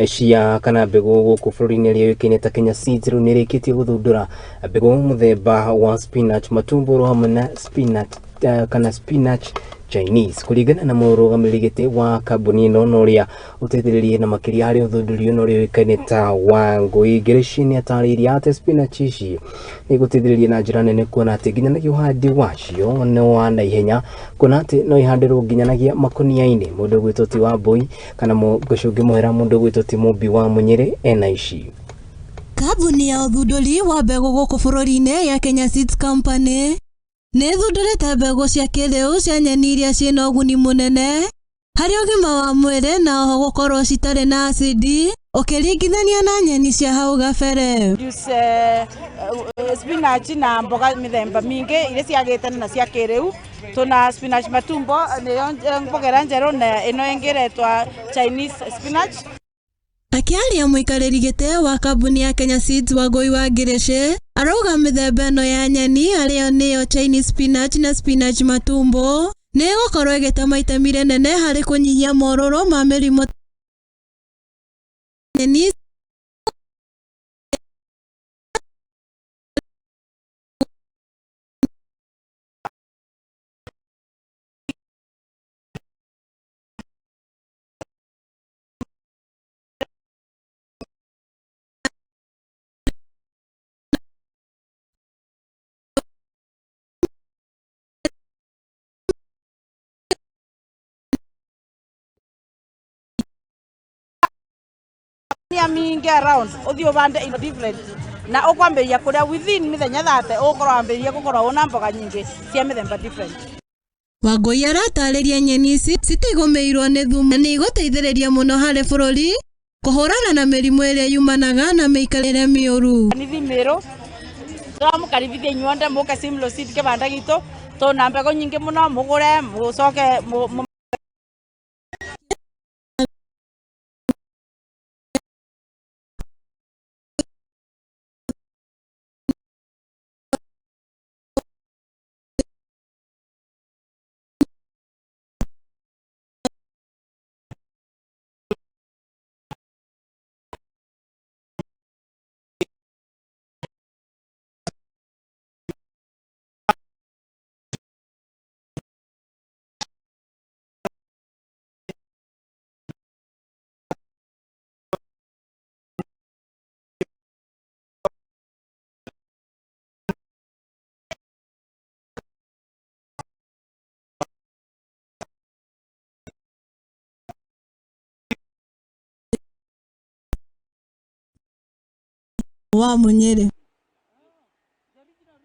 cia kana mbegu guku bũrũri-inĩ ĩrĩa yũĩkaine ta Kenya Seeds rĩu nĩ ĩrĩkĩtie gũthundũra mbegu mũthemba wa spinach matumbo hamwe na spinach kana spinach Chinese kuringana na mũrũgamĩrĩri gĩtĩ wa kambuni ĩno na ũrĩa ũteithĩrĩirie na makĩria harĩ ũthundũri ũyũ ũrĩa ũĩkaine ta Wangũi. Ngirici nĩ atarĩirie atĩ spinach ici nĩ igũteithĩrĩria na njĩra nene kuona atĩ nginyanagia ũhandi wacio nĩ wa naihenya, kuona atĩ no ihandĩrwo nginyanagia makũnia-inĩ. Mũndũ ũgwĩtwo ti Wambui kana Ngũcũ ngĩmwĩra mũndũ ũgwĩtwo ti Mũmbi wa Mũnyĩrĩ ena ici. Kambuni ya ũthundũri wa mbegũ gũkũ bũrũri-inĩ ya Kenya Seeds Company nĩ ĩthundũrĩte mbegũ cia kĩrĩu cia nyeni iria ciĩna ũguni mũnene harĩ ũgima wa mwĩrĩ na oho gũkorwo citarĩ na acidi ũkĩringithania na nyeni cia hau gabere. Spinach na mboga mĩthemba mingĩ iria ciagĩte na cia kĩrĩu. Tuna spinach matumbo nĩyo mbogera njerũ na ĩno ĩngĩretwa Chinese spinach. Akĩaria mũikarĩri gĩtĩ wa kambuni ya Kenya Seeds Wangũi wa Ngirici arauga mĩthemba ĩno ya nyeni arĩyo nĩyo Chinese spinach na spinach matumbo nĩ ĩgũkorwo ĩgĩtema itemi rĩnene harĩ kũnyihia morũrũ ma mĩrimũ nyeni mingi around uthio bande in different na ukwambĩrĩria kũrĩa within mĩthenya 30 ũkorwo ambĩrĩria gũkorwo una mboga nyingĩ cia mĩthemba different. Wangũi aratarĩria nyeni ici citigũmĩirwo nĩ thumu na nĩ igũteithĩrĩria mũno harĩ bũrũri kũhũrana na mĩrimũ ĩrĩa yumanaga na mĩikarĩre mĩũru. Ni thimĩrũ tũramũkaribithia inyuothe mũke Simlaw Seed kĩbanda gitũ tũna mbegũ nyingĩ mũno mũgũre mũcoke wa Mũnyĩrĩ.